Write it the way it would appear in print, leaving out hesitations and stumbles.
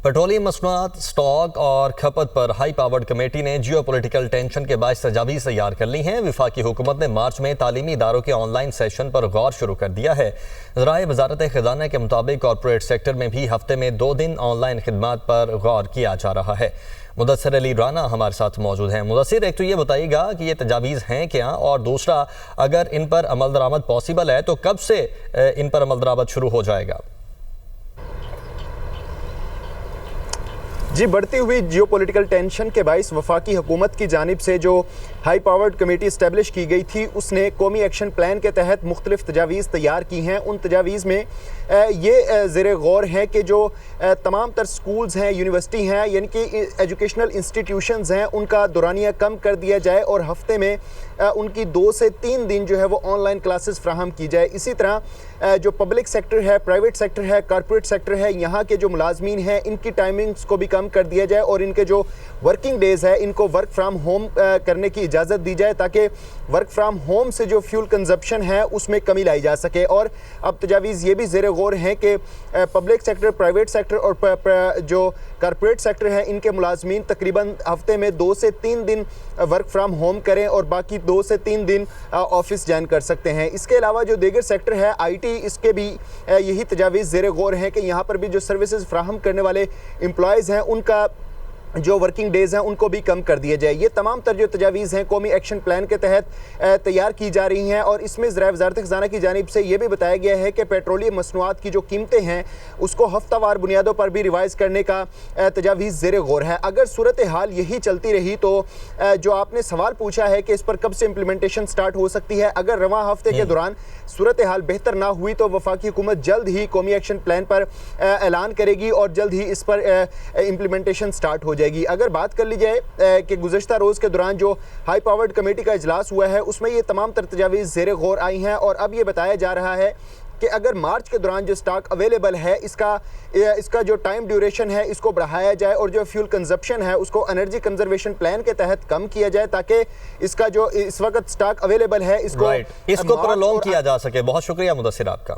Petroleum मसनूआत stock और खपत पर हाई पावर्ड कमेटी ने जियो पॉलिटिकल टेंशन के बाद तजावीज़ तैयार कर ली हैं। वफाकी हुकूमत ने मार्च में तालीमी इदारों के ऑनलाइन सेशन पर गौर शुरू कर दिया है। ज़राए वजारत ख़जाना के मुताबिक कॉरपोरेट सेक्टर में भी हफ्ते में 2 दिन ऑनलाइन खिदमात पर गौर किया जा रहा है। मुदस्सिर अली राना हमारे साथ मौजूद हैं। मुदस्सिर, एक तो ये बताइएगा कि ये तजावीज़ हैं क्या, और दूसरा, अगर इन पर अमल दरामद पॉसिबल है तो कब से इन पर अमल दरामद शुरू हो जाएगा? जी, बढ़ती हुई जियो पॉलिटिकल टेंशन के बाइस वफाकी हुकूमत की जानिब से जो हाई पावर्ड कमेटी इस्टेब्लिश की गई थी, उसने कौमी एक्शन प्लान के तहत मुख्तलिफ तजावीज़ तैयार की हैं। उन तजावीज़ में ये ज़ेरे गौर है कि जो तमाम तर स्कूल्स हैं, यूनिवर्सिटी हैं, यानी कि एजुकेशनल इंस्टीट्यूशंस हैं, उनका दौरानिया कम कर दिया जाए और हफ्ते में उनकी 2 से 3 दिन जो है वो ऑनलाइन क्लासेस फ्राहम की जाए। इसी तरह जो पब्लिक सेक्टर है, प्राइवेट सेक्टर है, कॉरपोरेट सेक्टर है, यहाँ के जो मुलाजमीन हैं, इनकी टाइमिंग्स को भी कम कर दिया जाए और इनके जो वर्किंग डेज़ है, इनको वर्क फ्राम होम करने की इजाज़त दी जाए, ताकि वर्क फ्राम होम से जो फ्यूल कंजप्शन है उसमें कमी लाई जा सके। और अब तजावीज़ ये भी ज़ेरे गौर है कि पब्लिक सेक्टर, प्राइवेट सेक्टर और जो कॉरपोरेट सेक्टर है, इनके मुलाजमीन तकरीबन हफ्ते में 2 से 3 दिन वर्क फ्राम होम करें और बाकी 2 से 3 दिन ऑफिस ज्वाइन कर सकते हैं। इसके अलावा जो दीगर सेक्टर है, IT, इसके भी यही तजावीज़ ज़ेरे गौर है कि यहाँ पर भी जो सर्विसेज फ्राहम करने वाले एम्प्लॉयज़ हैं, उनका जो वर्किंग डेज़ हैं उनको भी कम कर दिया जाए। ये तमाम तर जो तजावीज़ हैं कौमी एक्शन प्लान के तहत तैयार की जा रही हैं और इसमें ज़राए वज़ारत ख़ज़ाना की जानिब से ये भी बताया गया है कि पेट्रोलियम मसनूआत की जो कीमतें हैं उसको हफ्तावार बुनियादों पर भी रिवाइज़ करने का तजावीज़ ज़ेरे गौर है। अगर सूरत हाल यही चलती रही तो जो आपने सवाल पूछा है कि इस पर कब से इम्प्लीमेंटेशन स्टार्ट हो सकती है, अगर रवां हफ्ते के दौरान सूरत हाल बेहतर ना हुई तो वफाकी हुकूमत जल्द ही कौमी एक्शन प्लान पर ऐलान करेगी और जल्द ही इस पर इम्प्लीमेंटेशन स्टार्ट हो जाएगी। अगर बात कर ली जाए कि गुज़श्ता रोज़ के दौरान जो हाई पावर्ड कमेटी का इजलास हुआ है उसमें ये तमाम तर तजावीज़ ज़ेरे गौर आई हैं और अब ये बताया जा रहा है कि अगर मार्च के दौरान जो स्टॉक अवेलेबल है इसका जो टाइम ड्यूरेशन है इसको बढ़ाया जाए और जो फ्यूल कंजप्शन है उसको एनर्जी कंजर्वेशन प्लान के तहत कम किया जाए, ताकि इसका जो इस वक्त स्टॉक अवेलेबल है इसको प्रोलॉन्ग किया जा सके। बहुत शुक्रिया मुदस्सिर आपका।